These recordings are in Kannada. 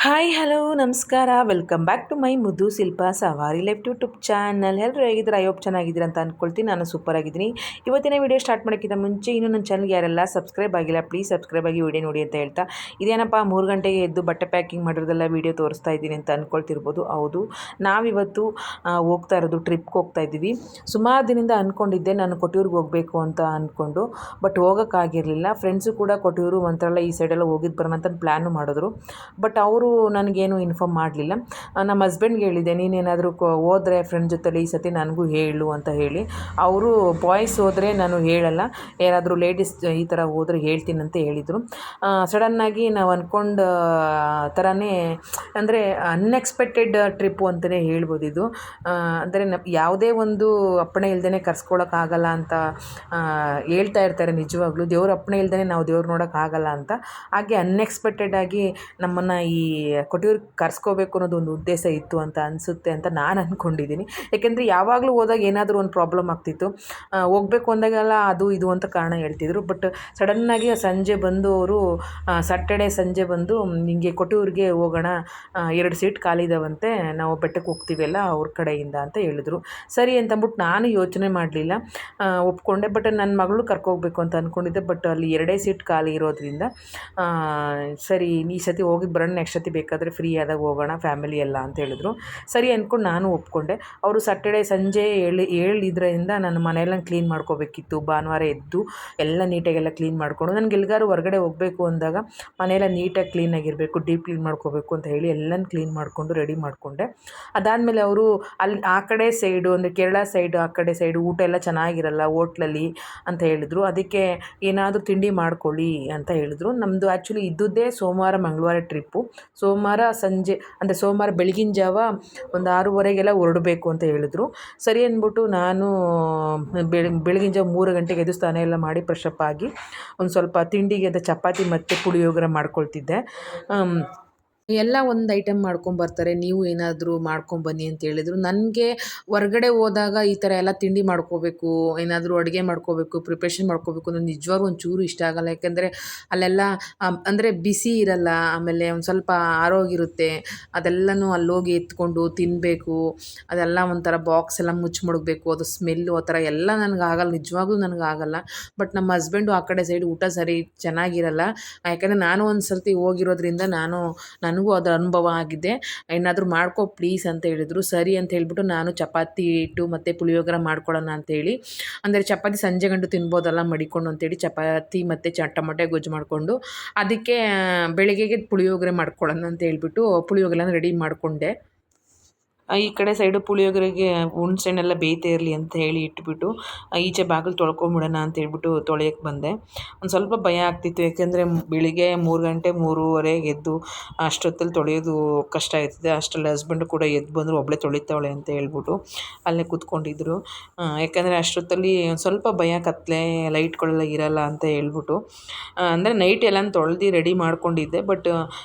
ಹಾಯ್ ಹಲೋ ನಮಸ್ಕಾರ ವೆಲ್ಕಮ್ ಬ್ಯಾಕ್ ಟು ಮೈ ಮುದ್ದು ಶಿಲ್ಪ ಸವಾರಿ ಲೈಫ್ ಯೂಟ್ಯೂಬ್ ಚಾನಲ್. ಎಲ್ಲರೂ ಹೇಗಿದ್ರೆ ಐ ಹೋಪ್ ಚೆನ್ನಾಗಿದ್ದೀರ ಅಂತ ಅಂದ್ಕೊಳ್ತೀನಿ. ನಾನು ಸೂಪರ್ ಆಗಿದ್ದೀನಿ. ಇವತ್ತಿನ ವಿಡಿಯೋ ಸ್ಟಾರ್ಟ್ ಮಾಡೋಕ್ಕಿಂತ ಮುಂಚೆ ಇನ್ನೂ ನನ್ನ ಚಾನಲ್ಗೆ ಯಾರೆಲ್ಲ ಸಬ್ಸ್ಕ್ರೈಬ್ ಆಗಿಲ್ಲ ಪ್ಲೀಸ್ ಸಬ್ಸ್ಕ್ರೈಬ್ ಆಗಿ ವಿಡಿಯೋ ನೋಡಿ ಅಂತ ಹೇಳ್ತಾ, ಇದೇನಪ್ಪ 3 ಗಂಟೆಗೆ ಎದ್ದು ಬಟ್ಟೆ ಪ್ಯಾಕಿಂಗ್ ಮಾಡಿರೋದೆಲ್ಲ ವಿಡಿಯೋ ತೋರಿಸ್ತಾ ಇದ್ದೀನಿ ಅಂತ ಅಂದ್ಕೊಳ್ತಿರ್ಬೋದು. ಹೌದು, ನಾವಿವತ್ತು ಹೋಗ್ತಾ ಇರೋದು ಟ್ರಿಪ್ಗೆ ಹೋಗ್ತಾ ಇದ್ದೀವಿ. ಸುಮಾರು ದಿನದಿಂದ ಅಂದ್ಕೊಂಡಿದ್ದೆ ನಾನು ಕೊಟ್ಟಿಯೂರ್ಗೆ ಹೋಗಬೇಕು ಅಂತ ಅಂದ್ಕೊಂಡು, ಬಟ್ ಹೋಗೋಕ್ಕಾಗಿರಲಿಲ್ಲ. ಫ್ರೆಂಡ್ಸು ಕೂಡ ಕೊಟ್ಟಿಯೂರು ಮಂತ್ರಾಲಯ ಈ ಸೈಡೆಲ್ಲ ಹೋಗಿದ್ದು ಬರೋಣ ಅಂತ ಪ್ಲ್ಯಾನು ಮಾಡಿದ್ರು. ಬಟ್ ಅವರು ನನಗೇನು ಇನ್ಫಾರ್ಮ್ ಮಾಡಲಿಲ್ಲ. ನಮ್ಮ ಹಸ್ಬೆಂಡ್ಗೆ ಹೇಳಿದ್ದೆ, ನೀನೇನಾದರೂ ಹೋದರೆ ಫ್ರೆಂಡ್ ಜೊತೆಲಿ ಈ ಸತಿ ನನಗೂ ಹೇಳು ಅಂತ ಹೇಳಿ. ಅವರು ಬಾಯ್ಸ್ ಹೋದರೆ ನಾನು ಹೇಳಲ್ಲ, ಯಾರಾದರೂ ಲೇಡೀಸ್ ಈ ಥರ ಹೋದರೆ ಹೇಳ್ತೀನಿ ಅಂತ ಹೇಳಿದರು. ಸಡನ್ನಾಗಿ ನಾವು ಅಂದ್ಕೊಂಡ ಥರನೇ, ಅಂದರೆ ಅನ್ಎಕ್ಸ್ಪೆಕ್ಟೆಡ್ ಟ್ರಿಪ್ಪು ಅಂತಲೇ ಹೇಳ್ಬೋದು ಇದು. ಅಂದರೆ ಯಾವುದೇ ಒಂದು ಅಪ್ಪಣೆ ಇಲ್ಲದೇ ಕರ್ಸ್ಕೊಳಕ್ಕಾಗಲ್ಲ ಅಂತ ಹೇಳ್ತಾ ಇರ್ತಾರೆ. ನಿಜವಾಗ್ಲೂ ದೇವ್ರ ಅಪ್ಪಣೆ ಇಲ್ಲದೇ ನಾವು ದೇವ್ರು ನೋಡೋಕ್ಕಾಗಲ್ಲ ಅಂತ. ಹಾಗೆ ಅನ್ಎಕ್ಸ್ಪೆಕ್ಟೆಡಾಗಿ ನಮ್ಮನ್ನು ಈ ಕೊಟ್ಟಿಯೂರ್ಗೆ ಕರ್ಸ್ಕೋಬೇಕು ಅನ್ನೋದು ಒಂದು ಉದ್ದೇಶ ಇತ್ತು ಅಂತ ಅನಿಸುತ್ತೆ ಅಂತ ನಾನು ಅಂದ್ಕೊಂಡಿದ್ದೀನಿ. ಯಾಕೆಂದರೆ ಯಾವಾಗಲೂ ಹೋದಾಗ ಏನಾದರೂ ಒಂದು ಪ್ರಾಬ್ಲಮ್ ಆಗ್ತಿತ್ತು. ಹೋಗಬೇಕು ಅಂದಾಗೆಲ್ಲ ಅದು ಇದು ಅಂತ ಕಾರಣ ಹೇಳ್ತಿದ್ರು. ಬಟ್ ಸಡನ್ನಾಗಿ ಸಂಜೆ ಬಂದು ಅವರು ಸ್ಯಾಟರ್ಡೇ ಸಂಜೆ ಬಂದು ಹಿಂಗೆ ಕೊಟ್ಟಿಯೂರಿಗೆ ಹೋಗೋಣ, 2 ಸೀಟ್ ಖಾಲಿ ಇದ್ದಾವಂತೆ, ನಾವು ಬೆಟ್ಟಕ್ಕೆ ಹೋಗ್ತೀವಲ್ಲ ಅವ್ರ ಕಡೆಯಿಂದ ಅಂತ ಹೇಳಿದ್ರು. ಸರಿ ಅಂತಂದ್ಬಿಟ್ಟು ನಾನು ಯೋಚನೆ ಮಾಡಲಿಲ್ಲ, ಒಪ್ಕೊಂಡೆ. ಬಟ್ ನನ್ನ ಮಗಳು ಕರ್ಕೋಗ್ಬೇಕು ಅಂತ ಅಂದ್ಕೊಂಡಿದ್ದೆ. ಬಟ್ ಅಲ್ಲಿ 2 ಸೀಟ್ ಖಾಲಿ ಇರೋದ್ರಿಂದ ಸರಿ ಈ ಸತಿ ಹೋಗಿ ಬರೋಣ, ನೆಕ್ಸ್ಟ್ ಸತಿ ಬೇಕಾದರೆ ಫ್ರೀ ಆದಾಗ ಹೋಗೋಣ ಫ್ಯಾಮಿಲಿ ಎಲ್ಲ ಅಂತ ಹೇಳಿದ್ರು. ಸರಿ ಅಂದ್ಕೊಂಡು ನಾನು ಒಪ್ಕೊಂಡೆ. ಅವರು ಸ್ಯಾಟರ್ಡೇ ಸಂಜೆ ಹೇಳಿದ್ರಿಂದ ನಾನು ಮನೆಯೆಲ್ಲ ಕ್ಲೀನ್ ಮಾಡ್ಕೋಬೇಕಿತ್ತು. ಭಾನುವಾರ ಎದ್ದು ಎಲ್ಲ ನೀಟಾಗೆಲ್ಲ ಕ್ಲೀನ್ ಮಾಡಿಕೊಂಡು, ನನಗೆ ಎಲ್ಲಿಗಾರು ಹೊರಗಡೆ ಹೋಗಬೇಕು ಅಂದಾಗ ಮನೆಯೆಲ್ಲ ನೀಟಾಗಿ ಕ್ಲೀನಾಗಿರಬೇಕು, ಡೀಪ್ ಕ್ಲೀನ್ ಮಾಡ್ಕೋಬೇಕು ಅಂತ ಹೇಳಿ ಎಲ್ಲನೂ ಕ್ಲೀನ್ ಮಾಡಿಕೊಂಡು ರೆಡಿ ಮಾಡಿಕೊಂಡೆ. ಅದಾದಮೇಲೆ ಅವರು ಅಲ್ಲಿ ಆ ಕಡೆ ಸೈಡು, ಅಂದರೆ ಕೇರಳ ಸೈಡು, ಆ ಕಡೆ ಸೈಡು ಊಟ ಎಲ್ಲ ಚೆನ್ನಾಗಿರಲ್ಲ ಹೋಟ್ಲಲ್ಲಿ ಅಂತ ಹೇಳಿದರು. ಅದಕ್ಕೆ ಏನಾದರೂ ತಿಂಡಿ ಮಾಡ್ಕೊಳ್ಳಿ ಅಂತ ಹೇಳಿದ್ರು. ನಮ್ಮದು ಆ್ಯಕ್ಚುಲಿ ಇದ್ದುದೇ ಸೋಮವಾರ ಮಂಗಳವಾರ ಟ್ರಿಪ್ಪು. ಸೋಮವಾರ ಸಂಜೆ, ಅಂದರೆ ಸೋಮವಾರ ಬೆಳಗಿನ ಜಾವ ಒಂದು 6:30ಗೆಲ್ಲ ಹೊರಡಬೇಕು ಅಂತ ಹೇಳಿದ್ರು. ಸರಿ ಅಂದ್ಬಿಟ್ಟು ನಾನು ಬೆಳಗಿನ ಜಾವ 3 ಗಂಟೆಗೆ ಎದ್ದು ಸ್ನಾನ ಎಲ್ಲ ಮಾಡಿ ಫ್ರೆಶಪ್ ಆಗಿ ಒಂದು ಸ್ವಲ್ಪ ತಿಂಡಿಗೆ ಅಂತ ಚಪಾತಿ ಮತ್ತು ಪುಳಿಯೋಗರೆ ಮಾಡ್ಕೊಳ್ತಿದ್ದೆ. ಎಲ್ಲ ಒಂದು ಐಟಮ್ ಮಾಡ್ಕೊಂಬರ್ತಾರೆ, ನೀವು ಏನಾದರೂ ಮಾಡ್ಕೊಂಬನ್ನಿ ಅಂತ ಹೇಳಿದರು. ನನಗೆ ಹೊರ್ಗಡೆ ಹೋದಾಗ ಈ ಥರ ಎಲ್ಲ ತಿಂಡಿ ಮಾಡ್ಕೋಬೇಕು, ಏನಾದರೂ ಅಡುಗೆ ಮಾಡ್ಕೋಬೇಕು, ಪ್ರಿಪ್ರೇಷನ್ ಮಾಡ್ಕೋಬೇಕು ಅನ್ನೋದು ನಿಜವಾಗ್ಲೂ ಒಂಚೂರು ಇಷ್ಟ ಆಗಲ್ಲ. ಯಾಕೆಂದರೆ ಅಲ್ಲೆಲ್ಲ ಅಂದರೆ ಬಿಸಿ ಇರಲ್ಲ, ಆಮೇಲೆ ಒಂದು ಸ್ವಲ್ಪ ಆರೋಗಿರುತ್ತೆ. ಅದೆಲ್ಲನೂ ಅಲ್ಲೋಗಿ ಎತ್ಕೊಂಡು ತಿನ್ನಬೇಕು, ಅದೆಲ್ಲ ಒಂಥರ ಬಾಕ್ಸ್ ಎಲ್ಲ ಮುಚ್ಚಿ ಮಡಗಬೇಕು, ಅದು ಸ್ಮೆಲ್ಲು ಆ ಥರ ಎಲ್ಲ ನನಗಾಗಲ್ಲ, ನಿಜವಾಗ್ಲೂ ನನಗಾಗಲ್ಲ. ಬಟ್ ನಮ್ಮ ಹಸ್ಬೆಂಡು ಆ ಕಡೆ ಸೈಡ್ ಊಟ ಸರಿ ಚೆನ್ನಾಗಿರಲ್ಲ. ಯಾಕೆಂದರೆ ನಾನು ಒಂದು ಸರ್ತಿ ಹೋಗಿರೋದ್ರಿಂದ ನನಗೂ ಅದರ ಅನುಭವ ಆಗಿದೆ. ಏನಾದರೂ ಮಾಡ್ಕೊ ಪ್ಲೀಸ್ ಅಂತ ಹೇಳಿದರು. ಸರಿ ಅಂತ ಹೇಳಿಬಿಟ್ಟು ನಾನು ಚಪಾತಿ ಹಿಟ್ಟು ಮತ್ತು ಪುಳಿಯೋಗರೆ ಮಾಡ್ಕೊಳ್ಳೋಣ ಅಂತೇಳಿ, ಅಂದರೆ ಚಪಾತಿ ಸಂಜೆ ಗಂಟು ತಿನ್ಬೋದಲ್ಲ ಮಡಿಕೊಂಡು ಅಂತೇಳಿ ಚಪಾತಿ ಮತ್ತು ಟೊಮಟೊ ಗೊಜ್ಜು ಮಾಡಿಕೊಂಡು, ಅದಕ್ಕೆ ಬೆಳಗ್ಗೆಗೆ ಪುಳಿಯೋಗರೆ ಮಾಡ್ಕೊಳ್ಳೋಣ ಅಂತ ಹೇಳ್ಬಿಟ್ಟು ಪುಳಿಯೋಗರೆನ ರೆಡಿ ಮಾಡಿಕೊಂಡೆ. ಈ ಕಡೆ ಸೈಡು ಪುಳಿಯೋಗರೆಗೆ ಹುಣ್ಸೆಹಣ್ಣೆಲ್ಲ ಬೇಯ್ತಾ ಇರಲಿ ಅಂತ ಹೇಳಿ ಇಟ್ಬಿಟ್ಟು ಈಚೆ ಬಾಗಿಲು ತೊಳ್ಕೊಂಬಿಡೋಣ ಅಂತ ಹೇಳ್ಬಿಟ್ಟು ತೊಳೆಯೋಕ್ಕೆ ಬಂದೆ. ಒಂದು ಸ್ವಲ್ಪ ಭಯ ಆಗ್ತಿತ್ತು, ಯಾಕೆಂದರೆ ಬೆಳಿಗ್ಗೆ 3 ಗಂಟೆ 3:30ಗೆ ಎದ್ದು ಅಷ್ಟೊತ್ತಲ್ಲಿ ತೊಳೆಯೋದು ಕಷ್ಟ ಆಯ್ತದೆ. ಅಷ್ಟರಲ್ಲಿ ಹಸ್ಬೆಂಡು ಕೂಡ ಎದ್ದು ಬಂದರು, ಒಬ್ಬಳೇ ತೊಳಿತಾವಳೆ ಅಂತ ಹೇಳ್ಬಿಟ್ಟು ಅಲ್ಲೇ ಕೂತ್ಕೊಂಡಿದ್ರು. ಯಾಕೆಂದರೆ ಅಷ್ಟೊತ್ತಲ್ಲಿ ಒಂದು ಸ್ವಲ್ಪ ಭಯ, ಕತ್ತಲೆ, ಲೈಟ್ಗಳೆಲ್ಲ ಇರಲ್ಲ ಅಂತ ಹೇಳ್ಬಿಟ್ಟು. ಅಂದರೆ ನೈಟ್ ಎಲ್ಲನೂ ತೊಳೆದು ರೆಡಿ ಮಾಡ್ಕೊಂಡಿದ್ದೆ. ಬಟ್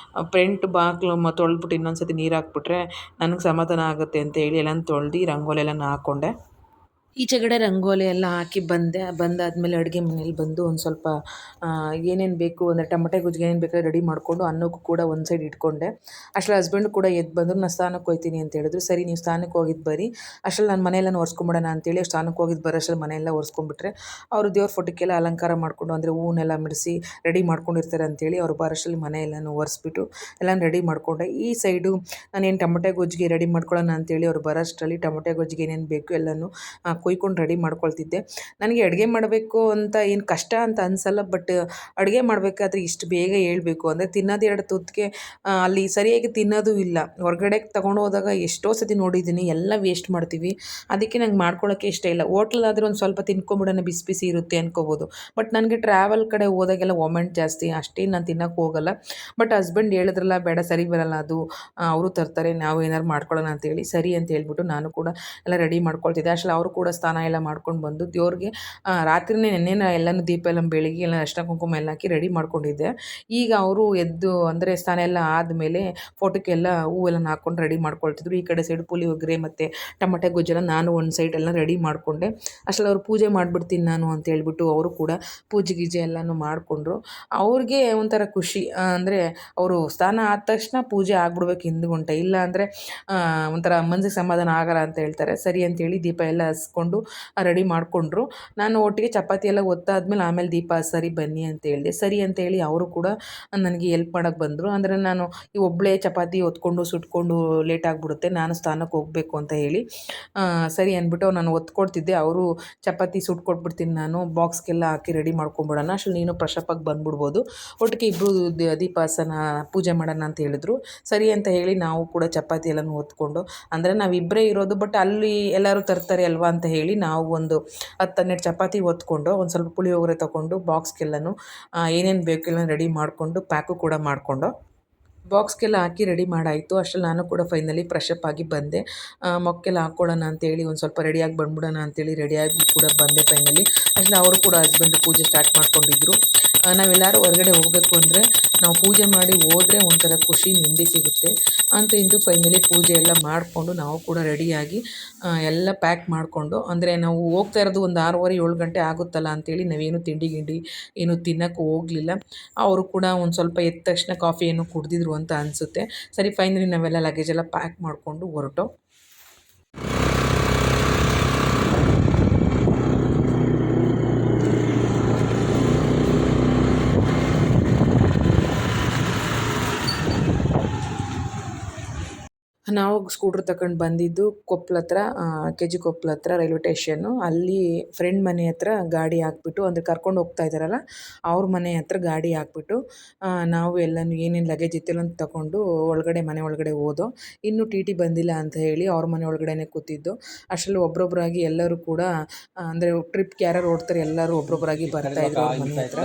ಫ್ರಂಟ್ ಬಾಗಿಲು ತೊಳೆದ್ಬಿಟ್ಟು ಇನ್ನೊಂದು ಸತಿ ನೀರು ಹಾಕ್ಬಿಟ್ರೆ ನನಗೆ ಸಮಾಧಾನ ಆಗುತ್ತೆ ಅಂತ ಹೇಳಿ ಎಲ್ಲನೂ ತೊಳ್ದು ರಂಗೋಲಿ ಎಲ್ಲನೂ ಹಾಕ್ಕೊಂಡೆ. ಈಚೆಗಡೆ ರಂಗೋಲಿ ಎಲ್ಲ ಹಾಕಿ ಬಂದಾದಮೇಲೆ ಅಡುಗೆ ಮನೇಲಿ ಬಂದು ಒಂದು ಸ್ವಲ್ಪ ಏನೇನು ಬೇಕು ಅಂದರೆ ಟೊಮಟೊ ಗೊಜ್ಜಿಗೆ ಏನೇನು ಬೇಕಾದ್ರೆ ರೆಡಿ ಮಾಡಿಕೊಂಡು ಅನ್ನಕ್ಕೂ ಕೂಡ ಒಂದು ಸೈಡ್ ಇಟ್ಕೊಂಡೆ. ಅಷ್ಟರಲ್ಲಿ ಹಸ್ಬೆಂಡು ಕೂಡ ಎದ್ದು ಬಂದರು. ನಾನು ಸ್ನಾನಕ್ಕೆ ಹೋಗ್ತೀನಿ ಅಂತ ಹೇಳಿದ್ರು. ಸರಿ ನೀವು ಸ್ನಾನಕ್ಕೆ ಹೋಗಿದ್ದು ಬರ್ರಿ, ಅಷ್ಟರಲ್ಲಿ ನಾನು ಮನೆಯೆಲ್ಲ ಒರೆಸ್ಕೊಂಬಿಡೋಣ ಅಂತೇಳಿ ಸ್ನಾನಕ್ಕೆ ಹೋಗಿದ್ದು ಬರೋಷ್ಟರಲ್ಲಿ ಮನೆಯೆಲ್ಲ ಒರೆಸ್ಕೊಂಡ್ಬಿಟ್ರೆ, ಅವರು ದೇವ್ರ ಫೋಟೋಕ್ಕೆಲ್ಲ ಅಲಂಕಾರ ಮಾಡಿಕೊಂಡು, ಅಂದರೆ ಹೂವನ್ನೆಲ್ಲ ಮಿಡಿಸಿ ರೆಡಿ ಮಾಡ್ಕೊಂಡಿರ್ತಾರೆ ಅಂತೇಳಿ ಅವ್ರು ಬರೋಷ್ಟರಲ್ಲಿ ಮನೆಯೆಲ್ಲನೂ ಒರೆಸ್ಬಿಟ್ಟು ಎಲ್ಲನೂ ರೆಡಿ ಮಾಡಿಕೊಂಡೆ. ಈ ಸೈಡು ನಾನೇನು ಟೊಮಟೊ ಗೊಜ್ಜಿಗೆ ರೆಡಿ ಮಾಡ್ಕೊಳ್ಳೋಣ ಅಂತೇಳಿ ಅವ್ರು ಬರೋಷ್ಟರಲ್ಲಿ ಟೊಮಟೊ ಗೊಜ್ಜಿಗೆ ಏನೇನು ಬೇಕು ಎಲ್ಲನೂ ಕೊಯ್ಕೊಂಡು ರೆಡಿ ಮಾಡ್ಕೊಳ್ತಿದ್ದೆ. ನನಗೆ ಅಡುಗೆ ಮಾಡಬೇಕು ಅಂತ ಏನು ಕಷ್ಟ ಅಂತ ಅನಿಸಲ್ಲ. ಬಟ್ ಅಡುಗೆ ಮಾಡಬೇಕಾದ್ರೆ ಇಷ್ಟು ಬೇಗ ಹೇಳ್ಬೇಕು ಅಂದರೆ ತಿನ್ನೋದು 2 ತುತ್ತಿಗೆ ಅಲ್ಲಿ ಸರಿಯಾಗಿ ತಿನ್ನೋದು ಇಲ್ಲ. ಹೊರಗಡೆಗೆ ತೊಗೊಂಡು ಹೋದಾಗ ಎಷ್ಟೋ ಸತಿ ನೋಡಿದ್ದೀನಿ, ಎಲ್ಲ ವೇಸ್ಟ್ ಮಾಡ್ತೀವಿ. ಅದಕ್ಕೆ ನಂಗೆ ಮಾಡ್ಕೊಳ್ಳೋಕ್ಕೆ ಇಷ್ಟ ಇಲ್ಲ. ಹೋಟ್ಲಲ್ಲಾದರೆ ಒಂದು ಸ್ವಲ್ಪ ತಿನ್ಕೊಂಬಿಡೋಣ, ಬಿಸಿ ಬಿಸಿ ಇರುತ್ತೆ ಅಂದ್ಕೋಬೋದು. ಬಟ್ ನನಗೆ ಟ್ರಾವೆಲ್ ಕಡೆ ಹೋದಾಗೆಲ್ಲ ವಾಮಿಟ್ ಜಾಸ್ತಿ, ಅಷ್ಟೇನು ನಾನು ತಿನ್ನೋಕ್ಕೆ ಹೋಗಲ್ಲ. ಬಟ್ ಹಸ್ಬೆಂಡ್ ಹೇಳಿದ್ರಲ್ಲ, ಬೇಡ ಸರಿ ಬರಲ್ಲ ಅದು, ಅವರು ತರ್ತಾರೆ, ನಾವು ಏನಾದ್ರು ಮಾಡ್ಕೊಳ್ಳೋಣ ಅಂತೇಳಿ ಸರಿ ಅಂತ ಹೇಳ್ಬಿಟ್ಟು ನಾನು ಕೂಡ ಎಲ್ಲ ರೆಡಿ ಮಾಡ್ಕೊಳ್ತಿದ್ದೆ. ಅಷ್ಟರಲ್ಲಿ ಅವರು ಕೂಡ ಸ್ನಾನ ಎಲ್ಲ ಮಾಡ್ಕೊಂಡು ಬಂದು ದೇವ್ರಿಗೆ ರಾತ್ರಿನೇ ನೆನ್ನೆನ ಎಲ್ಲನೂ ದೀಪ ಎಲ್ಲ ಬೆಳಗ್ಗೆ ಎಲ್ಲ ಅರಿಶಿನ ಕುಂಕುಮ ಎಲ್ಲ ಹಾಕಿ ರೆಡಿ ಮಾಡ್ಕೊಂಡಿದ್ದೆ. ಈಗ ಅವರು ಎದ್ದು ಅಂದರೆ ಸ್ನಾನ ಎಲ್ಲ ಆದಮೇಲೆ ಫೋಟೋಕ್ಕೆಲ್ಲ ಹೂವೆಲ್ಲ ಹಾಕ್ಕೊಂಡು ರೆಡಿ ಮಾಡ್ಕೊಳ್ತಿದ್ರು. ಈ ಕಡೆ ಸೈಡ್ ಪುಳಿಯೋಗರೆ ಮತ್ತು ಟೊಮಟೆ ಗೊಜ್ಜೆಲ್ಲ ನಾನು ಒಂದು ಸೈಡ್ ಎಲ್ಲ ರೆಡಿ ಮಾಡಿಕೊಂಡೆ. ಅಷ್ಟರಲ್ಲಿ ಅವ್ರು ಪೂಜೆ ಮಾಡಿಬಿಡ್ತೀನಿ ನಾನು ಅಂತ ಹೇಳ್ಬಿಟ್ಟು ಅವರು ಕೂಡ ಪೂಜೆ ಗೀಜೆ ಎಲ್ಲನೂ ಮಾಡಿಕೊಂಡ್ರು. ಅವ್ರಿಗೆ ಒಂಥರ ಖುಷಿ, ಅಂದರೆ ಅವರು ಸ್ನಾನ ಆದ ತಕ್ಷಣ ಪೂಜೆ ಆಗ್ಬಿಡ್ಬೇಕು ಹಿಂದು ಗಂಟೆ, ಇಲ್ಲ ಅಂದರೆ ಒಂಥರ ಮನಸ್ಸಿಗೆ ಸಮಾಧಾನ ಆಗಲ್ಲ ಅಂತ ಹೇಳ್ತಾರೆ. ಸರಿ ಅಂತೇಳಿ ದೀಪ ಎಲ್ಲ ಹಚ್ಕೊಂಡು ರೆಡಿ ಮಾಡಿಕೊಂಡ್ರು. ನಾನು ಒಟ್ಟಿಗೆ ಚಪಾತಿ ಎಲ್ಲ ಒತ್ತಾದ್ಮೇಲೆ ಆಮೇಲೆ ದೀಪ ಸರಿ ಬನ್ನಿ ಅಂತ ಹೇಳಿದೆ. ಸರಿ ಅಂತೇಳಿ ಅವರು ಕೂಡ ನನಗೆ ಹೆಲ್ಪ್ ಮಾಡೋಕ್ಕೆ ಬಂದರು. ಅಂದರೆ ನಾನು ಈ ಒಬ್ಬಳೇ ಚಪಾತಿ ಹೊತ್ಕೊಂಡು ಸುಟ್ಕೊಂಡು ಲೇಟ್ ಆಗಿಬಿಡುತ್ತೆ, ನಾನು ಸ್ಥಾನಕ್ಕೆ ಹೋಗಬೇಕು ಅಂತ ಹೇಳಿ ಸರಿ ಅಂದ್ಬಿಟ್ಟು ನಾನು ಒತ್ಕೊಡ್ತಿದ್ದೆ. ಅವರು ಚಪಾತಿ ಸುಟ್ಕೊಟ್ಬಿಡ್ತೀನಿ ನಾನು, ಬಾಕ್ಸ್ಗೆಲ್ಲ ಹಾಕಿ ರೆಡಿ ಮಾಡ್ಕೊಂಬಿಡೋಣ, ಅಷ್ಟರಲ್ಲಿ ನೀನು ಫ್ರೆಶಪ್ಪಾಗಿ ಬಂದ್ಬಿಡ್ಬೋದು, ಒಟ್ಟಿಗೆ ಇಬ್ಬರು ದೀಪಾಸನ ಪೂಜೆ ಮಾಡೋಣ ಅಂತ ಹೇಳಿದ್ರು. ಸರಿ ಅಂತ ಹೇಳಿ ನಾವು ಕೂಡ ಚಪಾತಿ ಎಲ್ಲನೂ ಹೊತ್ಕೊಂಡು, ಅಂದರೆ ನಾವಿಬ್ಬರೇ ಇರೋದು, ಬಟ್ ಅಲ್ಲಿ ಎಲ್ಲರೂ ತರ್ತಾರೆ ಅಲ್ವಾ ಅಂತ ಹೇಳಿ ನಾವು ಒಂದು 10-12 ಚಪಾತಿ ಹೊತ್ಕೊಂಡು ಒಂದು ಸ್ವಲ್ಪ ಪುಳಿಯೋಗರೆ ತೊಗೊಂಡು ಬಾಕ್ಸ್ಗೆಲ್ಲನೂ ಏನೇನು ಬೇಕೆಲ್ಲ ರೆಡಿ ಮಾಡಿಕೊಂಡು ಪ್ಯಾಕು ಕೂಡ ಮಾಡಿಕೊಂಡು ಬಾಕ್ಸ್ಗೆಲ್ಲ ಹಾಕಿ ರೆಡಿ ಮಾಡಾಯಿತು. ಅಷ್ಟರಲ್ಲಿ ನಾನು ಕೂಡ ಫೈನಲಿ ಫ್ರೆಶಪ್ ಆಗಿ ಬಂದೆ. ಮೊಕ್ಕೆಲ್ಲ ಹಾಕ್ಕೊಳ್ಳೋಣ ಅಂತೇಳಿ ಒಂದು ಸ್ವಲ್ಪ ರೆಡಿಯಾಗಿ ಬಂದ್ಬಿಡೋಣ ಅಂತೇಳಿ ರೆಡಿಯಾಗಿ ಕೂಡ ಬಂದೆ ಫೈನಲಿ. ಅಷ್ಟರಲ್ಲಿ ಅವರು ಕೂಡ ಹಸ್ಬೆಂಡು ಪೂಜೆ ಸ್ಟಾರ್ಟ್ ಮಾಡ್ಕೊಂಡಿದ್ರು. ನಾವೆಲ್ಲರೂ ಹೊರಗಡೆ ಹೋಗಬೇಕು ಅಂದರೆ ನಾವು ಪೂಜೆ ಮಾಡಿ ಹೋದರೆ ಒಂಥರ ಖುಷಿ ನೆಮ್ಮದಿ ಸಿಗುತ್ತೆ ಅಂತ ಇಂದು ಫೈನಲಿ ಪೂಜೆ ಎಲ್ಲ ಮಾಡಿಕೊಂಡು ನಾವು ಕೂಡ ರೆಡಿಯಾಗಿ ಎಲ್ಲ ಪ್ಯಾಕ್ ಮಾಡಿಕೊಂಡು, ಅಂದರೆ ನಾವು ಹೋಗ್ತಾ ಇರೋದು ಒಂದು 6:30-7 ಗಂಟೆ ಆಗುತ್ತಲ್ಲ ಅಂತೇಳಿ ನಾವೇನು ತಿಂಡಿ ಗಿಂಡಿ ಏನು ತಿನ್ನೋಕ್ಕೆ ಹೋಗಲಿಲ್ಲ. ಅವರು ಕೂಡ ಒಂದು ಸ್ವಲ್ಪ ಎದ್ದ ತಕ್ಷಣ ಕಾಫಿ ಏನೋ ಕುಡಿದಿದ್ರು ಅಂತ ಅನಿಸುತ್ತೆ. ಸರಿ ಫೈನಲಿ ನಾವೆಲ್ಲ ಲಗೇಜೆಲ್ಲ ಪ್ಯಾಕ್ ಮಾಡಿಕೊಂಡು ಹೊರಟು. ನಾವು ಸ್ಕೂಟ್ರ್ ತಗೊಂಡು ಬಂದಿದ್ದು ಕೊಪ್ಪಳ ಹತ್ರ, KG ಕೊಪ್ಪಳ ಹತ್ರ ರೈಲ್ವೆ ಸ್ಟೇಷನ್ನು. ಅಲ್ಲಿ ಫ್ರೆಂಡ್ ಮನೆ ಹತ್ರ ಗಾಡಿ ಹಾಕ್ಬಿಟ್ಟು, ಅಂದರೆ ಕರ್ಕೊಂಡು ಹೋಗ್ತಾ ಇದ್ದಾರಲ್ಲ ಅವ್ರ ಮನೆ ಹತ್ರ ಗಾಡಿ ಹಾಕ್ಬಿಟ್ಟು ನಾವು ಎಲ್ಲನೂ ಏನೇನು ಲಗೇಜ್ ಇತ್ತಿಲ್ಲ ಅಂತ ತಗೊಂಡು ಒಳಗಡೆ ಮನೆ ಒಳಗಡೆ ಹೋದೋ. ಇನ್ನೂ TT ಬಂದಿಲ್ಲ ಅಂತ ಹೇಳಿ ಅವ್ರ ಮನೆ ಒಳಗಡೆನೇ ಕೂತಿದ್ದು. ಅಷ್ಟರಲ್ಲಿ ಒಬ್ಬೊಬ್ಬರಾಗಿ ಎಲ್ಲರೂ ಕೂಡ, ಅಂದರೆ ಟ್ರಿಪ್ಗೆ ಯಾರು ಓಡ್ತಾರೆ ಎಲ್ಲರೂ ಒಬ್ಬೊಬ್ಬರಾಗಿ ಬರ್ತಾಯಿದ್ರು ಅವ್ರ ಮನೆ ಹತ್ರ.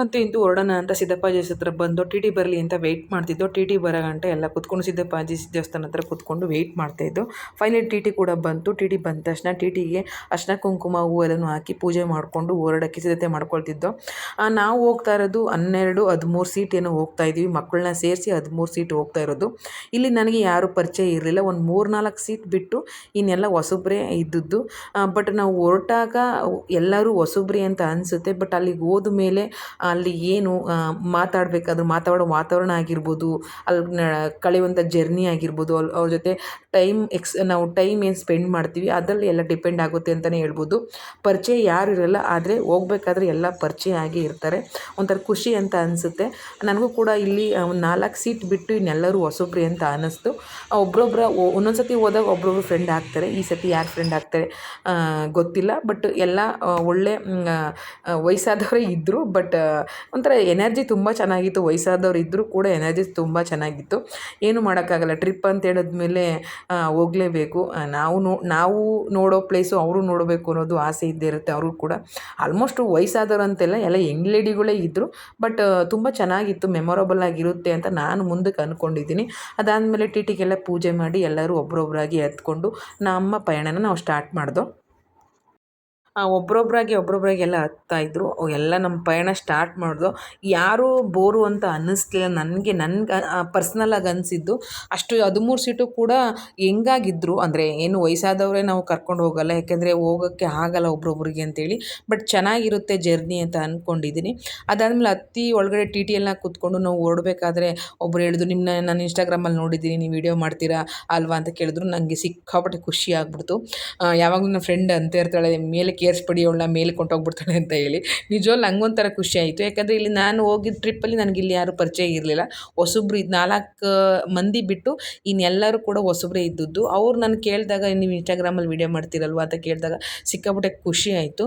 ಅಂತೂ ಇಂತೂ ಹೊರಡೋಣ ಅಂತ ಸಿದ್ದಪ್ಪಾಜಿ ಹತ್ರ ಬಂದು TT ಬರಲಿ ಅಂತ ವೆಯ್ಟ್ ಮಾಡ್ತಿದ್ದೋ. TT ಬರೋ ಗಂಟೆ ಎಲ್ಲ ಕೂತ್ಕೊಂಡು ಸಿದ್ದಪ್ಪಾಜಿ ದೇವಸ್ಥಾನ ಹತ್ರ ಕೂತ್ಕೊಂಡು ವೆಯ್ಟ್ ಮಾಡ್ತಾಯಿದ್ದು. ಫೈನಲಿ TT ಕೂಡ ಬಂತು. TT ಬಂದ ತಕ್ಷಣ TTಗೆ ಅರ್ಶಿನ ಕುಂಕುಮ ಹೂವೆಲ್ಲನೂ ಹಾಕಿ ಪೂಜೆ ಮಾಡಿಕೊಂಡು ಹೊರಡೋಕ್ಕೆ ಸಿದ್ಧತೆ ಮಾಡ್ಕೊಳ್ತಿದ್ದೋ. ನಾವು ಹೋಗ್ತಾ ಇರೋದು 12-13 ಸೀಟ್ ಏನೋ ಹೋಗ್ತಾ ಇದ್ದೀವಿ, ಮಕ್ಕಳನ್ನ ಸೇರಿಸಿ 13 ಸೀಟ್ ಹೋಗ್ತಾ ಇರೋದು. ಇಲ್ಲಿ ನನಗೆ ಯಾರೂ ಪರಿಚಯ ಇರಲಿಲ್ಲ. ಒಂದು 3-4 ಸೀಟ್ ಬಿಟ್ಟು ಇನ್ನೆಲ್ಲ ಹೊಸಬ್ರೇ ಇದ್ದದ್ದು. ಬಟ್ ನಾವು ಹೊರಟಾಗ ಎಲ್ಲರೂ ಹೊಸಬ್ರಿ ಅಂತ ಅನಿಸುತ್ತೆ. ಬಟ್ ಅಲ್ಲಿಗೆ ಹೋದ ಮೇಲೆ ಅಲ್ಲಿ ಏನು ಮಾತಾಡಬೇಕಾದ್ರೂ ಮಾತಾಡೋ ವಾತಾವರಣ ಆಗಿರ್ಬೋದು, ಅಲ್ಲಿ ಕಳೆಯುವಂಥ ಜರ್ನಿ ಆಗಿರ್ಬೋದು, ಅವ್ರ ಜೊತೆ ನಾವು ಟೈಮ್ ಏನು ಸ್ಪೆಂಡ್ ಮಾಡ್ತೀವಿ ಅದರಲ್ಲಿ ಎಲ್ಲ ಡಿಪೆಂಡ್ ಆಗುತ್ತೆ ಅಂತಲೇ ಹೇಳ್ಬೋದು. ಪರಿಚಯ ಯಾರು ಇರಲ್ಲ, ಆದರೆ ಹೋಗ್ಬೇಕಾದ್ರೆ ಎಲ್ಲ ಪರಿಚಯ ಆಗಿ ಇರ್ತಾರೆ. ಒಂಥರ ಖುಷಿ ಅಂತ ಅನಿಸುತ್ತೆ. ನನಗೂ ಕೂಡ ಇಲ್ಲಿ ಒಂದು 4 ಸೀಟ್ ಬಿಟ್ಟು ಇನ್ನೆಲ್ಲರೂ ಹೊಸಬ್ರಿ ಅಂತ ಅನ್ನಿಸ್ತು. ಒಂದೊಂದು ಸತಿ ಹೋದಾಗ ಒಬ್ಬೊಬ್ರು ಫ್ರೆಂಡ್ ಆಗ್ತಾರೆ, ಈ ಸತಿ ಯಾರು ಫ್ರೆಂಡ್ ಆಗ್ತಾರೆ ಗೊತ್ತಿಲ್ಲ. ಬಟ್ ಎಲ್ಲ ಒಳ್ಳೆ ವಯಸ್ಸಾದವರೇ ಇದ್ದರು. ಬಟ್ ಒಂಥರ ಎನರ್ಜಿ ತುಂಬ ಚೆನ್ನಾಗಿತ್ತು. ವಯಸ್ಸಾದವ್ರು ಇದ್ದರೂ ಕೂಡ ಎನರ್ಜಿ ತುಂಬ ಚೆನ್ನಾಗಿತ್ತು. ಏನು ಮಾಡೋಕ್ಕಾಗಲ್ಲ, ಟ್ರಿಪ್ ಅಂತ ಹೇಳಿದ್ಮೇಲೆ ಹೋಗಲೇಬೇಕು. ನಾವು ನೋಡೋ ಪ್ಲೇಸು ಅವರು ನೋಡಬೇಕು ಅನ್ನೋದು ಆಸೆ ಇದ್ದೇ ಇರುತ್ತೆ ಅವ್ರಿಗೂ ಕೂಡ. ಆಲ್ಮೋಸ್ಟ್ ವಯಸ್ಸಾದವ್ರು ಅಂತೆಲ್ಲ ಎಲ್ಲ ಯಂಗ್ ಲೇಡಿಗಳೇ ಇದ್ದರು. ಬಟ್ ತುಂಬ ಚೆನ್ನಾಗಿತ್ತು, ಮೆಮೊರಬಲ್ ಆಗಿರುತ್ತೆ ಅಂತ ನಾನು ಮುಂದಕ್ಕೆ ಅಂದ್ಕೊಂಡಿದ್ದೀನಿ. ಅದಾದಮೇಲೆ TTಗೆಲ್ಲ ಪೂಜೆ ಮಾಡಿ ಎಲ್ಲರೂ ಒಬ್ಬರೊಬ್ಬರಾಗಿ ಎತ್ಕೊಂಡು ನಮ್ಮ ಪಯಣನ ನಾವು ಸ್ಟಾರ್ಟ್ ಮಾಡ್ದೋ. ಒಬ್ಬರೊಬ್ಬರಾಗಿ ಎಲ್ಲ ಹತ್ತಾಯಿದ್ರು. ಎಲ್ಲ ನಮ್ಮ ಪಯಣ ಸ್ಟಾರ್ಟ್ ಮಾಡಿದ್ವು. ಯಾರೂ ಬೋರು ಅಂತ ಅನ್ನಿಸ್ಲಿಲ್ಲ ನನಗೆ. ಪರ್ಸ್ನಲಾಗಿ ಅನಿಸಿದ್ದು ಅಷ್ಟು 13 ಸೀಟು ಕೂಡ ಹೆಂಗಾಗಿದ್ರು, ಅಂದರೆ ಏನು ವಯಸ್ಸಾದವರೇ ನಾವು ಕರ್ಕೊಂಡು ಹೋಗಲ್ಲ, ಯಾಕೆಂದರೆ ಹೋಗೋಕ್ಕೆ ಆಗಲ್ಲ ಒಬ್ರೊಬ್ರಿಗೆ ಅಂತೇಳಿ. ಬಟ್ ಚೆನ್ನಾಗಿರುತ್ತೆ ಜರ್ನಿ ಅಂತ ಅಂದ್ಕೊಂಡಿದ್ದೀನಿ. ಅದಾದಮೇಲೆ ಹತ್ತಿ ಒಳಗಡೆ TT ಎಲ್ಲ ಕೂತ್ಕೊಂಡು ನಾವು ಹೊರಡಬೇಕಾದ್ರೆ ಒಬ್ರು ಹೇಳಿದ್ರು, ನಾನು ಇನ್ಸ್ಟಾಗ್ರಾಮಲ್ಲಿ ನೋಡಿದ್ದೀನಿ, ನೀವು ವೀಡಿಯೋ ಮಾಡ್ತೀರಾ ಅಲ್ವಾ ಅಂತ ಕೇಳಿದ್ರು. ನನಗೆ ಸಿಕ್ಕಾಪಟ್ಟೆ ಖುಷಿ ಆಗ್ಬಿಡ್ತು. ಯಾವಾಗಲೂ ನನ್ನ ಫ್ರೆಂಡ್ ಅಂತ ಇರ್ತಾಳೆ, ಮೇಲೆ ಕೇರಿಸ್ಬಿಡಿ ಅವಳನ್ನ ಮೇಲೆ ಕೊಂಡೋಗ್ಬಿಡ್ತಾಳೆ ಅಂತ ಹೇಳಿ. ನಿಜವಾಗ್ಲೂ ನಂಗೊಂಥರ ಖುಷಿ ಆಯಿತು. ಯಾಕಂದರೆ ಇಲ್ಲಿ ನಾನು ಹೋಗಿದ್ದ ಟ್ರಿಪ್ಪಲ್ಲಿ ನನಗಿಲ್ಲಿ ಯಾರೂ ಪರಿಚಯ ಇರಲಿಲ್ಲ. ಹೊಸಬ್ರು 4 ಮಂದಿ ಬಿಟ್ಟು ಇನ್ನೆಲ್ಲರೂ ಕೂಡ ಹೊಸಬ್ರೇ ಇದ್ದದ್ದು. ಅವ್ರು ನಾನು ಕೇಳಿದಾಗ, ನೀವು ಇನ್ಸ್ಟಾಗ್ರಾಮಲ್ಲಿ ವೀಡಿಯೋ ಮಾಡ್ತೀರಲ್ವ ಅಂತ ಕೇಳಿದಾಗ ಸಿಕ್ಕಾಪಟ್ಟೆ ಖುಷಿ ಆಯಿತು.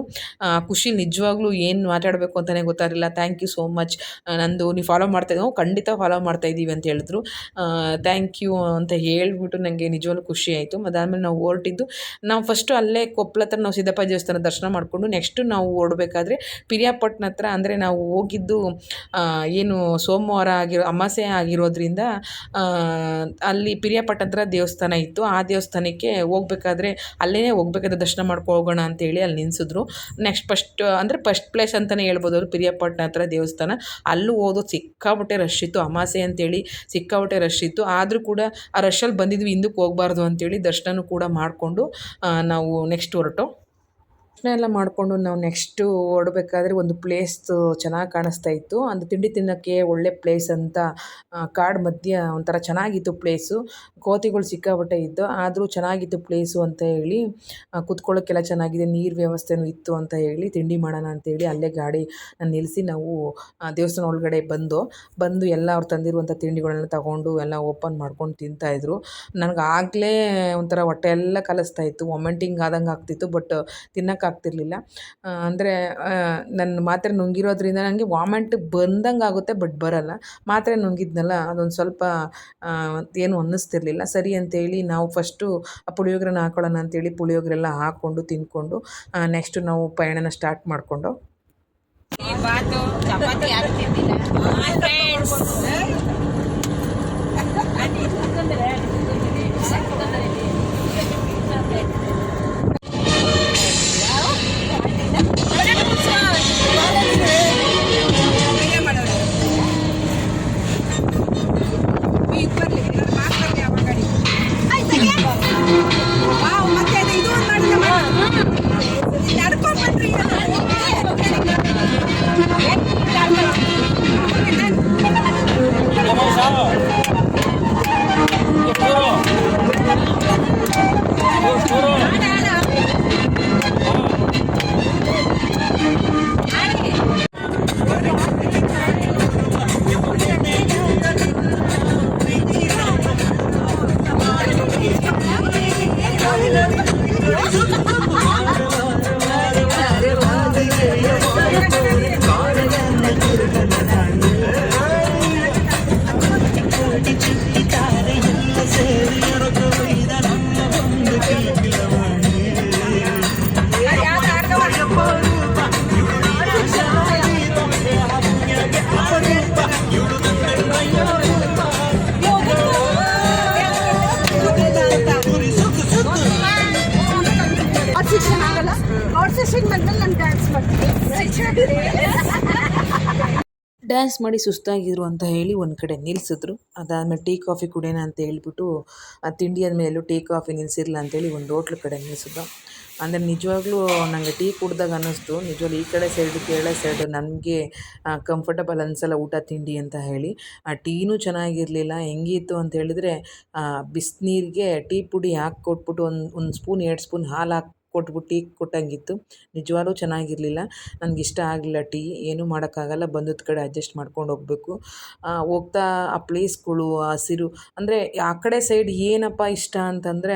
ಖುಷಿ ನಿಜವಾಗ್ಲೂ ಏನು ಮಾತಾಡಬೇಕು ಅಂತಲೇ ಗೊತ್ತಾಗಲಿಲ್ಲ. ಥ್ಯಾಂಕ್ ಯು ಸೋ ಮಚ್, ನಂದು ನೀವು ಫಾಲೋ ಮಾಡ್ತಾಯಿದ್ದೀವಿ, ಖಂಡಿತ ಫಾಲೋ ಮಾಡ್ತಾಯಿದ್ದೀವಿ ಅಂತ ಹೇಳಿದ್ರು. ಥ್ಯಾಂಕ್ ಯು ಅಂತ ಹೇಳ್ಬಿಟ್ಟು ನನಗೆ ನಿಜವಾಗ್ಲೂ ಖುಷಿ ಆಯಿತು. ಅದಾದಮೇಲೆ ನಾವು ಹೊರಟಿದ್ದು, ನಾವು ಫಸ್ಟು ಅಲ್ಲೇ ಕೊಪ್ಪಳ ಹತ್ರ ನಾವು ಸಿದ್ದಪ್ಪ ದೇವಸ್ಥಾನದ ದರ್ಶನ ಮಾಡಿಕೊಂಡು ನೆಕ್ಸ್ಟು ನಾವು ಹೊರಡ್ಬೇಕಾದ್ರೆ ಪಿರಿಯಾಪಟ್ಟಣ ಹತ್ರ ಅಂದರೆ ನಾವು ಹೋಗಿದ್ದು ಏನು ಸೋಮವಾರ ಅಮಾವಾಸ್ಯೆ ಆಗಿರೋದ್ರಿಂದ ಅಲ್ಲಿ ಪಿರಿಯಾಪಟ್ಟಣ ಹತ್ರ ದೇವಸ್ಥಾನ ಇತ್ತು. ಆ ದೇವಸ್ಥಾನಕ್ಕೆ ಹೋಗ್ಬೇಕಾದ್ರೆ ಅಲ್ಲೇ ಹೋಗ್ಬೇಕಾದ್ರೆ ದರ್ಶನ ಮಾಡ್ಕೊ ಹೋಗೋಣ ಅಂತೇಳಿ ಅಲ್ಲಿ ನಿಲ್ಲಿಸಿದ್ರು. ನೆಕ್ಸ್ಟ್ ಫಸ್ಟ್ ಪ್ಲೇಸ್ ಅಂತಲೇ ಹೇಳ್ಬೋದು ಅವರು ಪಿರಿಯಾಪಟ್ಟಣ ಹತ್ರ ದೇವಸ್ಥಾನ. ಅಲ್ಲೂ ಹೋದೋ ಸಿಕ್ಕಾಪಟ್ಟೆ ರಶ್ ಇತ್ತು. ಅಮಾವಾಸ್ಯೆ ಅಂತೇಳಿ ಸಿಕ್ಕಾಪಟ್ಟೆ ರಶ್ ಇತ್ತು. ಆದರೂ ಕೂಡ ಆ ರಶಲ್ಲಿ ಬಂದಿದ್ವಿ, ಹಿಂದಕ್ಕೆ ಹೋಗಬಾರ್ದು ಅಂತೇಳಿ ದರ್ಶನ ಕೂಡ ಮಾಡಿಕೊಂಡು ನಾವು ನೆಕ್ಸ್ಟ್ ಹೊರಟು. ದರ್ಶನ ಎಲ್ಲ ಮಾಡಿಕೊಂಡು ನಾವು ನೆಕ್ಸ್ಟು ಹೊರಡ್ಬೇಕಾದ್ರೆ ಒಂದು ಪ್ಲೇಸ್ ಚೆನ್ನಾಗಿ ಕಾಣಿಸ್ತಾ ಇತ್ತು. ಅಂದರೆ ತಿಂಡಿ ತಿನ್ನೋಕ್ಕೆ ಒಳ್ಳೆ ಪ್ಲೇಸ್ ಅಂತ ಕಾಡು ಮಧ್ಯ ಒಂಥರ ಚೆನ್ನಾಗಿತ್ತು ಪ್ಲೇಸು. ಕೋತಿಗಳು ಸಿಕ್ಕಾಪಟ್ಟೆ ಇದ್ದು, ಆದರೂ ಚೆನ್ನಾಗಿತ್ತು ಪ್ಲೇಸು ಅಂತ ಹೇಳಿ ಕುತ್ಕೊಳ್ಳೋಕ್ಕೆಲ್ಲ ಚೆನ್ನಾಗಿದೆ, ನೀರು ವ್ಯವಸ್ಥೆನೂ ಇತ್ತು ಅಂತ ಹೇಳಿ ತಿಂಡಿ ಮಾಡೋಣ ಅಂತೇಳಿ ಅಲ್ಲೇ ಗಾಡಿ ನಿಲ್ಲಿಸಿ ನಾವು ದೇವಸ್ಥಾನ ಒಳಗಡೆ ಬಂದು ಎಲ್ಲ ಅವ್ರು ತಂದಿರುವಂಥ ತಿಂಡಿಗಳನ್ನ ತಗೊಂಡು ಎಲ್ಲ ಓಪನ್ ಮಾಡ್ಕೊಂಡು ತಿಂತಾಯಿದ್ರು. ನನಗೆ ಆಗಲೇ ಒಂಥರ ಹೊಟ್ಟೆ ಎಲ್ಲ ಕಲಿಸ್ತಾ ಇತ್ತು, ವಾಮಿಟಿಂಗ್ ಆದಂಗೆ ಆಗ್ತಿತ್ತು. ಬಟ್ ತಿನ್ನೋಕ್ಕಾಗ್ತಿರ್ಲಿಲ್ಲ. ಅಂದರೆ ನನ್ನ ಮಾತ್ರೆ ನುಂಗಿರೋದ್ರಿಂದ ನನಗೆ ವಾಮಿಂಟ್ ಬಂದಂಗೆ ಆಗುತ್ತೆ, ಬಟ್ ಬರಲ್ಲ. ಮಾತ್ರೆ ನುಂಗಿದ್ನಲ್ಲ ಅದೊಂದು ಸ್ವಲ್ಪ ಏನು ಅನ್ನಿಸ್ತಿರ್ಲಿಲ್ಲ. ಸರಿ ಅಂತೇಳಿ ನಾವು ಫಸ್ಟು ಆ ಪುಳಿಯೋಗರೆನ ಹಾಕೊಳ್ಳೋಣ ಅಂತೇಳಿ ಪುಳಿಯೋಗರೆ ಹಾಕ್ಕೊಂಡು ತಿಂದ್ಕೊಂಡು ನೆಕ್ಸ್ಟು ನಾವು ಪಯಣನ ಸ್ಟಾರ್ಟ್ ಮಾಡಿಕೊಂಡು ಡ್ಯಾನ್ಸ್ ಮಾಡಿ ಸುಸ್ತಾಗಿದ್ರು ಅಂತ ಹೇಳಿ ಒಂದು ಕಡೆ ನಿಲ್ಲಿಸಿದ್ರು. ಅದಾದಮೇಲೆ ಟೀ ಕಾಫಿ ಕುಡಿಯೋಣ ಅಂತ ಹೇಳ್ಬಿಟ್ಟು ತಿಂಡಿ ಆದಮೇಲೂ ಟೀ ಕಾಫಿ ನಿಲ್ಲಿಸಿರಲ್ಲ ಅಂತೇಳಿ ಒಂದು ಹೋಟ್ಲ್ ಕಡೆ ನಿಲ್ಲಿಸಿದ್ರು. ಅಂದರೆ ನಿಜವಾಗ್ಲೂ ನನಗೆ ಟೀ ಕುಡ್ದಾಗ ಅನ್ನಿಸ್ತು, ನಿಜವಾಗ್ಲೂ ಈ ಕಡೆ ಸೈಡು ಕೇರಳ ಸೈಡು ನನಗೆ ಕಂಫರ್ಟಬಲ್ ಅನಿಸಲ್ಲ ಊಟ ತಿಂಡಿ ಅಂತ ಹೇಳಿ. ಆ ಟೀನೂ ಚೆನ್ನಾಗಿರಲಿಲ್ಲ. ಹೆಂಗಿತ್ತು ಅಂತ ಹೇಳಿದ್ರೆ ಬಿಸಿನೀರಿಗೆ ಟೀ ಪುಡಿ ಹಾಕಿ ಕೊಟ್ಬಿಟ್ಟು ಒಂದು ಸ್ಪೂನ್ 2 ಸ್ಪೂನ್ ಹಾಲು ಹಾಕಿ ಕೊಟ್ಬಿಟ್ಟು ಟೀ ಕೊಟ್ಟಂಗಿತ್ತು. ನಿಜವಾಗ್ಲೂ ಚೆನ್ನಾಗಿರಲಿಲ್ಲ. ನನಗಿಷ್ಟ ಆಗಲಿಲ್ಲ ಟೀ. ಏನೂ ಮಾಡೋಕ್ಕಾಗಲ್ಲ, ಬಂದದ ಕಡೆ ಅಡ್ಜಸ್ಟ್ ಮಾಡ್ಕೊಂಡು ಹೋಗಬೇಕು. ಹೋಗ್ತಾ ಆ ಪ್ಲೇಸ್ಗಳು, ಆ ಹಸಿರು ಅಂದರೆ ಆ ಕಡೆ ಸೈಡ್ ಏನಪ್ಪ ಇಷ್ಟ ಅಂತಂದರೆ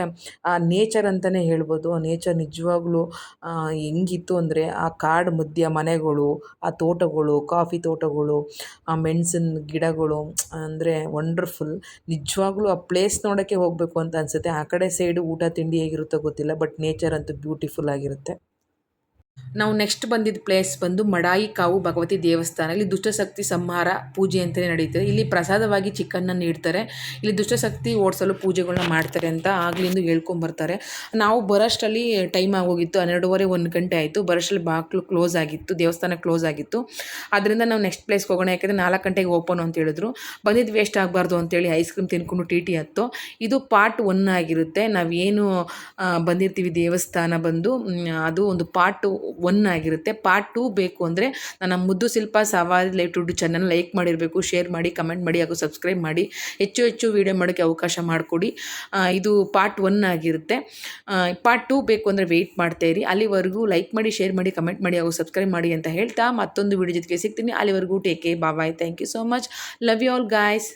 ಆ ನೇಚರ್ ಅಂತಲೇ ಹೇಳ್ಬೋದು. ಆ ನೇಚರ್ ನಿಜವಾಗ್ಲೂ ಹೆಂಗಿತ್ತು ಅಂದರೆ ಆ ಕಾಡು ಮಧ್ಯ ಮನೆಗಳು, ಆ ತೋಟಗಳು, ಕಾಫಿ ತೋಟಗಳು, ಆ ಮೆಣಸಿನ ಗಿಡಗಳು ಅಂದರೆ ವಂಡರ್ಫುಲ್. ನಿಜವಾಗ್ಲೂ ಆ ಪ್ಲೇಸ್ ನೋಡೋಕ್ಕೆ ಹೋಗಬೇಕು ಅಂತ ಅನಿಸುತ್ತೆ. ಆ ಕಡೆ ಸೈಡು ಊಟ ತಿಂಡಿ ಹೇಗಿರುತ್ತೋ ಗೊತ್ತಿಲ್ಲ, ಬಟ್ ನೇಚರ್ ಅಂತೂ ಬ್ಯೂಟಿಫುಲ್ ಆಗಿರುತ್ತೆ. ನಾವು ನೆಕ್ಸ್ಟ್ ಬಂದಿದ್ದ ಪ್ಲೇಸ್ ಬಂದು ಮಡಾಯಿ ಕಾವು ಭಗವತಿ ದೇವಸ್ಥಾನ. ಇಲ್ಲಿ ದುಷ್ಟಶಕ್ತಿ ಸಂಹಾರ ಪೂಜೆ ಅಂತಲೇ ನಡೀತದೆ. ಇಲ್ಲಿ ಪ್ರಸಾದವಾಗಿ ಚಿಕನ್ನ ನೀಡ್ತಾರೆ. ಇಲ್ಲಿ ದುಷ್ಟಶಕ್ತಿ ಓಡಿಸಲು ಪೂಜೆಗಳನ್ನ ಮಾಡ್ತಾರೆ ಅಂತ ಆಗ್ಲಿಂದ ಹೇಳ್ಕೊಂಬರ್ತಾರೆ. ನಾವು ಬರೋಷ್ಟರಲ್ಲಿ ಟೈಮ್ ಆಗೋಗಿತ್ತು, 12:30 1 ಗಂಟೆ ಆಯಿತು. ಬರೋಷ್ಟರಲ್ಲಿ ಬಾಗಿಲು ಕ್ಲೋಸ್ ಆಗಿತ್ತು, ದೇವಸ್ಥಾನ ಕ್ಲೋಸ್ ಆಗಿತ್ತು. ಅದರಿಂದ ನಾವು ನೆಕ್ಸ್ಟ್ ಪ್ಲೇಸ್ಗೆ ಹೋಗೋಣ, ಯಾಕೆಂದರೆ 4 ಗಂಟೆಗೆ ಓಪನ್ ಅಂತ ಹೇಳಿದ್ರು. ಬಂದಿದ್ದು ವೇಸ್ಟ್ ಆಗಬಾರ್ದು ಅಂತೇಳಿ ಐಸ್ ಕ್ರೀಮ್ ತಿನ್ಕೊಂಡು ಟಿ ಹತ್ತು. ಇದು ಪಾರ್ಟ್ 1 ಆಗಿರುತ್ತೆ. ನಾವೇನು ಬಂದಿರ್ತೀವಿ ದೇವಸ್ಥಾನ ಬಂದು ಅದು ಒಂದು ಪಾರ್ಟ್ 1 ಆಗಿರುತ್ತೆ. ಪಾರ್ಟ್ 2 ಬೇಕು ಅಂದರೆ ನನ್ನ ಮುದ್ದು ಶಿಲ್ಪ ಸವಾರಿ ಲೈವ್ ಟು ಚಾನಲ್ ಲೈಕ್ ಮಾಡಿರಬೇಕು, ಶೇರ್ ಮಾಡಿ, ಕಮೆಂಟ್ ಮಾಡಿ ಹಾಗೂ ಸಬ್ಸ್ಕ್ರೈಬ್ ಮಾಡಿ. ಹೆಚ್ಚು ವೀಡಿಯೋ ಮಾಡೋಕ್ಕೆ ಅವಕಾಶ ಮಾಡಿಕೊಡಿ. ಇದು ಪಾರ್ಟ್ 1 ಆಗಿರುತ್ತೆ. ಪಾರ್ಟ್ 2 ಬೇಕು ಅಂದರೆ ವೆಯ್ಟ್ ಮಾಡ್ತಾಯಿರಿ. ಅಲ್ಲಿವರೆಗೂ ಲೈಕ್ ಮಾಡಿ, ಶೇರ್ ಮಾಡಿ, ಕಮೆಂಟ್ ಮಾಡಿ ಹಾಗೂ ಸಬ್ಸ್ಕ್ರೈಬ್ ಮಾಡಿ ಅಂತ ಹೇಳ್ತಾ ಮತ್ತೊಂದು ವೀಡಿಯೋ ಜೊತೆಗೆ ಸಿಗ್ತೀನಿ. ಅಲ್ಲಿವರೆಗೂ take care, bye. Thank you so much. Love you all guys.